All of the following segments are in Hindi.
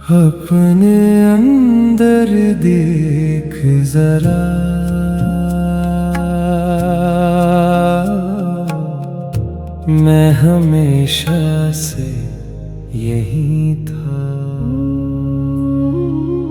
अपने अंदर देख जरा, मैं हमेशा से यही था।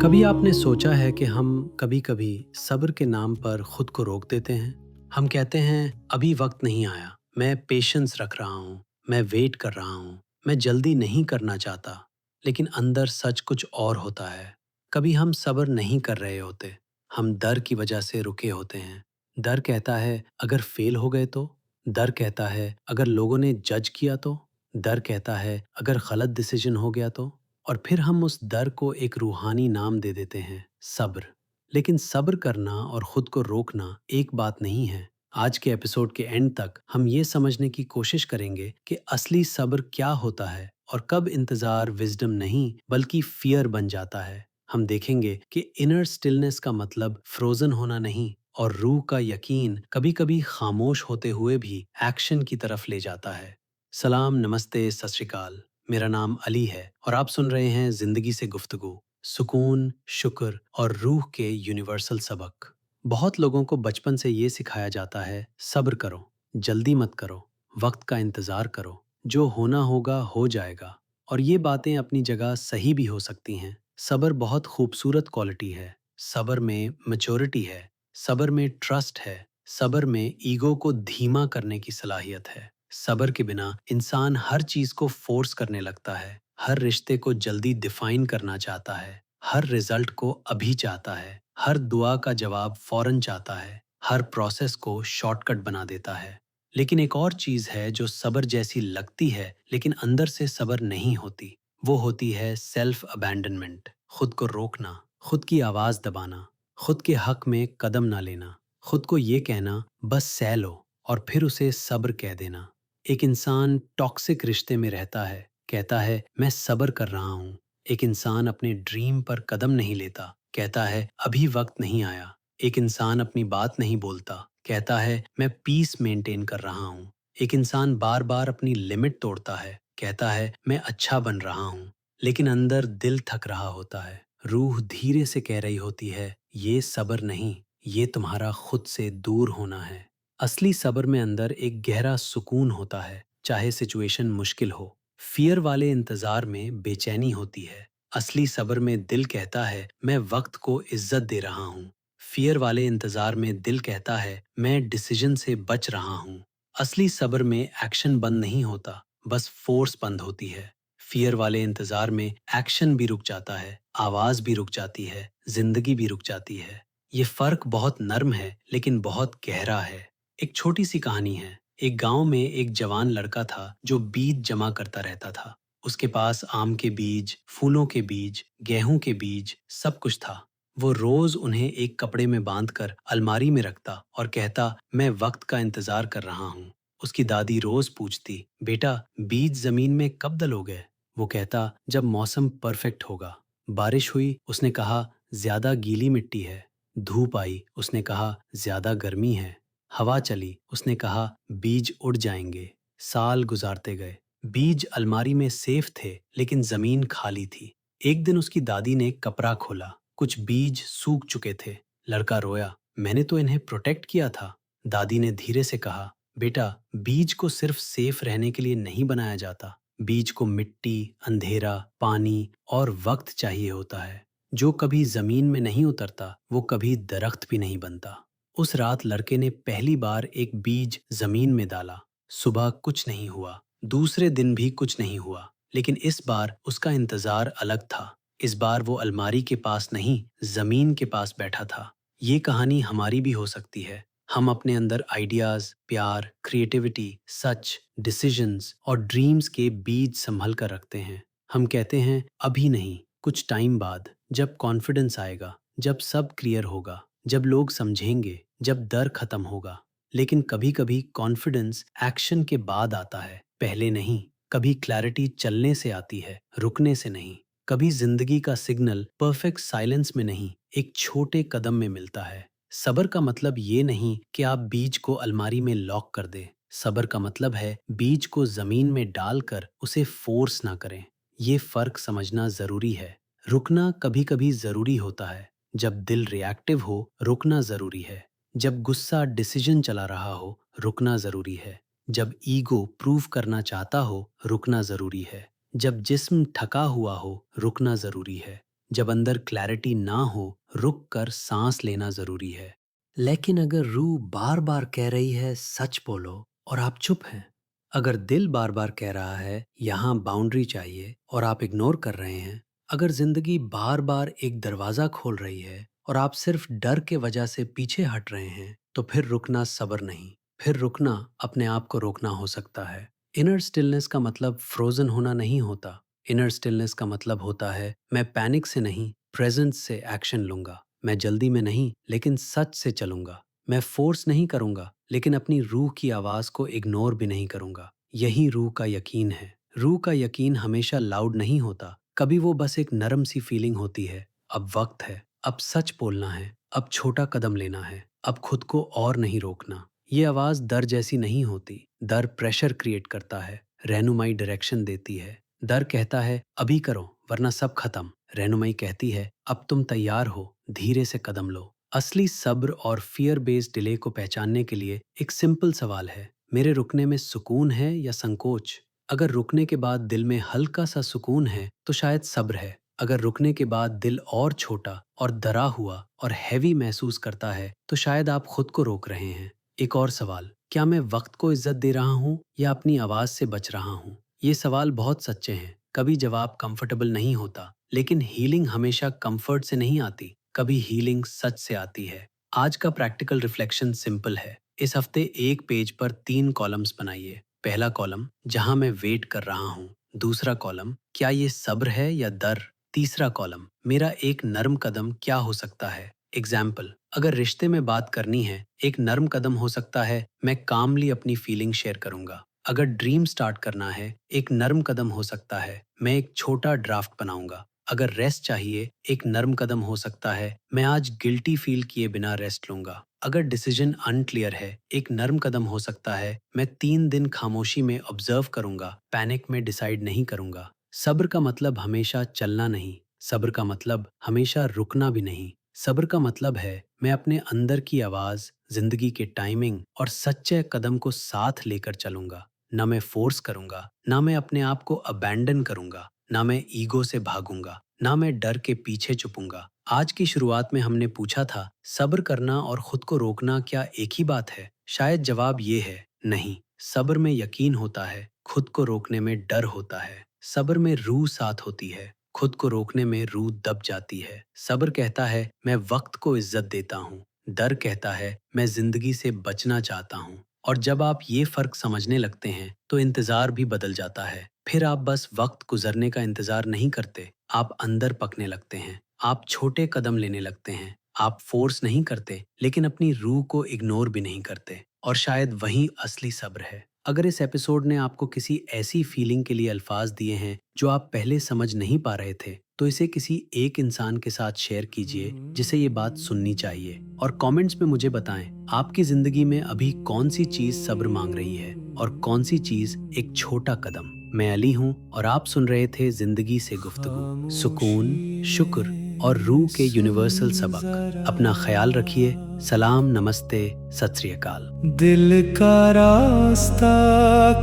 कभी आपने सोचा है कि हम कभी-कभी सब्र के नाम पर खुद को रोक देते हैं? हम कहते हैं अभी वक्त नहीं आया, मैं पेशेंस रख रहा हूँ, मैं वेट कर रहा हूँ, मैं जल्दी नहीं करना चाहता। लेकिन अंदर सच कुछ और होता है। कभी हम सब्र नहीं कर रहे होते, हम डर की वजह से रुके होते हैं। डर कहता है अगर फेल हो गए तो? डर कहता है अगर लोगों ने जज किया तो? डर कहता है अगर गलत डिसीजन हो गया तो? और फिर हम उस डर को एक रूहानी नाम दे देते हैं, सब्र। लेकिन सब्र करना और खुद को रोकना एक बात नहीं है। आज के एपिसोड के एंड तक हम ये समझने की कोशिश करेंगे कि असली सब्र क्या होता है और कब इंतजार विजडम नहीं बल्कि फियर बन जाता है। हम देखेंगे कि इनर स्टिलनेस का मतलब फ्रोजन होना नहीं, और रूह का यकीन कभी कभी खामोश होते हुए भी एक्शन की तरफ ले जाता है। सलाम, नमस्ते, सत श्री अकाल। मेरा नाम अली है और आप सुन रहे हैं जिंदगी से गुफ्तगू, सुकून, शुक्र और रूह के यूनिवर्सल सबक। बहुत लोगों को बचपन से ये सिखाया जाता है, सब्र करो, जल्दी मत करो, वक्त का इंतजार करो, जो होना होगा हो जाएगा। और ये बातें अपनी जगह सही भी हो सकती हैं। सब्र बहुत खूबसूरत क्वालिटी है। सब्र में मैच्योरिटी है, सब्र में ट्रस्ट है, सब्र में ईगो को धीमा करने की सलाहियत है। सब्र के बिना इंसान हर चीज को फोर्स करने लगता है, हर रिश्ते को जल्दी डिफाइन करना चाहता है, हर रिजल्ट को अभी चाहता है, हर दुआ का जवाब फौरन चाहता है, हर प्रोसेस को शॉर्टकट बना देता है। लेकिन एक और चीज है जो सब्र जैसी लगती है लेकिन अंदर से सब्र नहीं होती। वो होती है सेल्फ अबैंडनमेंट, खुद को रोकना, खुद की आवाज दबाना, खुद के हक में कदम ना लेना, खुद को ये कहना बस सह लो और फिर उसे सब्र कह देना। एक इंसान टॉक्सिक रिश्ते में रहता है, कहता है मैं सब्र कर रहा हूँ। एक इंसान अपने ड्रीम पर कदम नहीं लेता, कहता है अभी वक्त नहीं आया। एक इंसान अपनी बात नहीं बोलता, कहता है मैं पीस मेंटेन कर रहा हूँ। एक इंसान बार बार अपनी लिमिट तोड़ता है, कहता है मैं अच्छा बन रहा हूँ। लेकिन अंदर दिल थक रहा होता है, रूह धीरे से कह रही होती है ये सब्र नहीं, ये तुम्हारा खुद से दूर होना है। असली सब्र में अंदर एक गहरा सुकून होता है, चाहे सिचुएशन मुश्किल हो। फियर वाले इंतजार में बेचैनी होती है, असली सब्र में दिल कहता है मैं वक्त को इज्जत दे रहा हूँ। फियर वाले इंतजार में दिल कहता है मैं डिसीजन से बच रहा हूँ। असली सब्र में एक्शन बंद नहीं होता, बस फोर्स बंद होती है। फियर वाले इंतजार में एक्शन भी रुक जाता है, आवाज भी रुक जाती है, जिंदगी भी रुक जाती है। ये फर्क बहुत नर्म है लेकिन बहुत गहरा है। एक छोटी सी कहानी है। एक गांव में एक जवान लड़का था जो बीज जमा करता रहता था। उसके पास आम के बीज, फूलों के बीज, गेहूं के बीज, सब कुछ था। वो रोज उन्हें एक कपड़े में बांधकर अलमारी में रखता और कहता मैं वक्त का इंतजार कर रहा हूँ। उसकी दादी रोज पूछती बेटा बीज जमीन में कब डलोगे? वो कहता जब मौसम परफेक्ट होगा। बारिश हुई, उसने कहा ज्यादा गीली मिट्टी है। धूप आई, उसने कहा ज्यादा गर्मी है। हवा चली, उसने कहा बीज उड़ जाएंगे। साल गुजारते गए, बीज अलमारी में सेफ थे लेकिन जमीन खाली थी। एक दिन उसकी दादी ने कपड़ा खोला, कुछ बीज सूख चुके थे। लड़का रोया, मैंने तो इन्हें प्रोटेक्ट किया था। दादी ने धीरे से कहा बेटा बीज को सिर्फ सेफ रहने के लिए नहीं बनाया जाता, बीज को मिट्टी, अंधेरा, पानी और वक्त चाहिए होता है। जो कभी जमीन में नहीं उतरता वो कभी दरख्त भी नहीं बनता। उस रात लड़के ने पहली बार एक बीज जमीन में डाला। सुबह कुछ नहीं हुआ, दूसरे दिन भी कुछ नहीं हुआ, लेकिन इस बार उसका इंतजार अलग था। इस बार वो अलमारी के पास नहीं, जमीन के पास बैठा था। ये कहानी हमारी भी हो सकती है। हम अपने अंदर आइडियाज, प्यार, क्रिएटिविटी, सच, डिसीजंस और ड्रीम्स के बीज संभल कर रखते हैं। हम कहते हैं अभी नहीं, कुछ टाइम बाद, जब कॉन्फिडेंस आएगा, जब सब क्लियर होगा, जब लोग समझेंगे, जब डर खत्म होगा। लेकिन कभी कभी कॉन्फिडेंस एक्शन के बाद आता है, पहले नहीं। कभी क्लैरिटी चलने से आती है, रुकने से नहीं। कभी जिंदगी का सिग्नल परफेक्ट साइलेंस में नहीं, एक छोटे कदम में मिलता है। सब्र का मतलब ये नहीं कि आप बीज को अलमारी में लॉक कर दें। सब्र का मतलब है बीज को जमीन में डालकर उसे फोर्स ना करें। ये फर्क समझना जरूरी है। रुकना कभी कभी जरूरी होता है। जब दिल रिएक्टिव हो, रुकना जरूरी है। जब गुस्सा डिसीजन चला रहा हो, रुकना जरूरी है। जब ईगो प्रूव करना चाहता हो, रुकना जरूरी है। जब जिस्म थका हुआ हो, रुकना जरूरी है। जब अंदर क्लैरिटी ना हो, रुक कर सांस लेना जरूरी है। लेकिन अगर रूह बार बार कह रही है सच बोलो और आप चुप हैं, अगर दिल बार बार कह रहा है यहाँ बाउंड्री चाहिए और आप इग्नोर कर रहे हैं, अगर जिंदगी बार बार एक दरवाजा खोल रही है और आप सिर्फ डर के वजह से पीछे हट रहे हैं, तो फिर रुकना सब्र नहीं, फिर रुकना अपने आप को रोकना हो सकता है। इनर स्टिलनेस का मतलब फ्रोजन होना नहीं होता। इनर स्टिलनेस का मतलब होता है मैं पैनिक से नहीं, प्रेजेंस से एक्शन लूंगा। मैं जल्दी में नहीं, लेकिन सच से चलूंगा। मैं फोर्स नहीं करूंगा, लेकिन अपनी रूह की आवाज को इग्नोर भी नहीं करूंगा। यही रूह का यकीन है। रूह का यकीन हमेशा लाउड नहीं होता, कभी वो बस एक नरम सी फीलिंग होती है। अब वक्त है, अब सच बोलना है, अब छोटा कदम लेना है, अब खुद को और नहीं रोकना। ये आवाज डर जैसी नहीं होती। डर प्रेशर क्रिएट करता है, रहनुमाई डायरेक्शन देती है। डर कहता है अभी करो वरना सब खत्म। रहनुमाई कहती है अब तुम तैयार हो, धीरे से कदम लो। असली सब्र और फियर बेस्ड डिले को पहचानने के लिए एक सिंपल सवाल है, मेरे रुकने में सुकून है या संकोच? अगर रुकने के बाद दिल में हल्का सा सुकून है तो शायद सब्र है। अगर रुकने के बाद दिल और छोटा और डरा हुआ और हैवी महसूस करता है तो शायद आप खुद को रोक रहे हैं। एक और सवाल, क्या मैं वक्त को इज्जत दे रहा हूँ या अपनी आवाज से बच रहा हूँ? ये सवाल बहुत सच्चे हैं। कभी जवाब कंफर्टेबल नहीं होता, लेकिन हीलिंग हमेशा कंफर्ट से नहीं आती, कभी हीलिंग सच से आती है। आज का प्रैक्टिकल रिफ्लेक्शन सिंपल है। इस हफ्ते एक पेज पर 3 कॉलम्स बनाइए। पहला कॉलम, जहां मैं वेट कर रहा हूँ। दूसरा कॉलम, क्या ये सब्र है या डर? तीसरा कॉलम, मेरा एक नर्म कदम क्या हो सकता है? एग्जाम्पल, अगर रिश्ते में बात करनी है, एक नर्म कदम हो सकता है मैं कामली अपनी फीलिंग शेयर करूंगा। अगर ड्रीम स्टार्ट करना है, एक नर्म कदम हो सकता है मैं एक छोटा ड्राफ्ट बनाऊंगा। अगर रेस्ट चाहिए, एक नर्म कदम हो सकता है मैं आज गिल्टी फील किए बिना रेस्ट लूंगा। अगर डिसीजन अनक्लियर है, एक नर्म कदम हो सकता है मैं 3 दिन खामोशी में ऑब्जर्व करूंगा, पैनिक में डिसाइड नहीं करूंगा। सब्र का मतलब हमेशा चलना नहीं, सब्र का मतलब हमेशा रुकना भी नहीं। सब्र का मतलब है मैं अपने अंदर की आवाज, जिंदगी के टाइमिंग और सच्चे कदम को साथ लेकर चलूंगा। ना मैं फोर्स करूंगा, ना मैं अपने आप को अबैंडन करूंगा, ना मैं ईगो से भागूंगा, ना मैं डर के पीछे छुपूंगा। आज की शुरुआत में हमने पूछा था, सब्र करना और खुद को रोकना क्या एक ही बात है? शायद जवाब ये है, नहीं। सब्र में यकीन होता है, खुद को रोकने में डर होता है। सब्र में रूह साथ होती है, खुद को रोकने में रूह दब जाती है। सब्र कहता है मैं वक्त को इज्जत देता हूँ, डर कहता है मैं जिंदगी से बचना चाहता हूँ। और जब आप ये फर्क समझने लगते हैं तो इंतजार भी बदल जाता है। फिर आप बस वक्त गुजरने का इंतजार नहीं करते, आप अंदर पकने लगते हैं। आप छोटे कदम लेने लगते हैं। आप फोर्स नहीं करते, लेकिन अपनी रूह को इग्नोर भी नहीं करते। और शायद वही असली सब्र है। अगर इस एपिसोड ने आपको किसी ऐसी फीलिंग के लिए अल्फाज दिए हैं जो आप पहले समझ नहीं पा रहे थे, तो इसे किसी एक इंसान के साथ शेयर कीजिए जिसे ये बात सुननी चाहिए। और कमेंट्स में मुझे बताएं आपकी जिंदगी में अभी कौन सी चीज सब्र मांग रही है और कौन सी चीज एक छोटा कदम। मैं अली हूँ और आप सुन रहे थे जिंदगी से गुफ्तगू। सुकून, शुक्र और रूह के यूनिवर्सल सबक। अपना ख्याल रखिए। सलाम, नमस्ते, सत श्री अकाल। दिल का रास्ता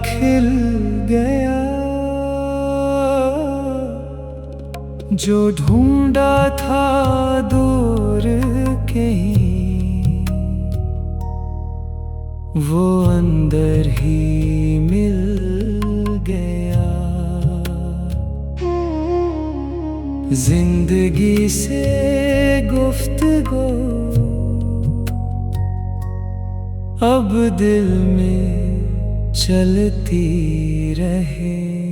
खिल गया, जो ढूंढा था दूर कहीं, वो अंदर ही मिल गया। जिंदगी से गुफ्तगू अब दिल में चलती रहे।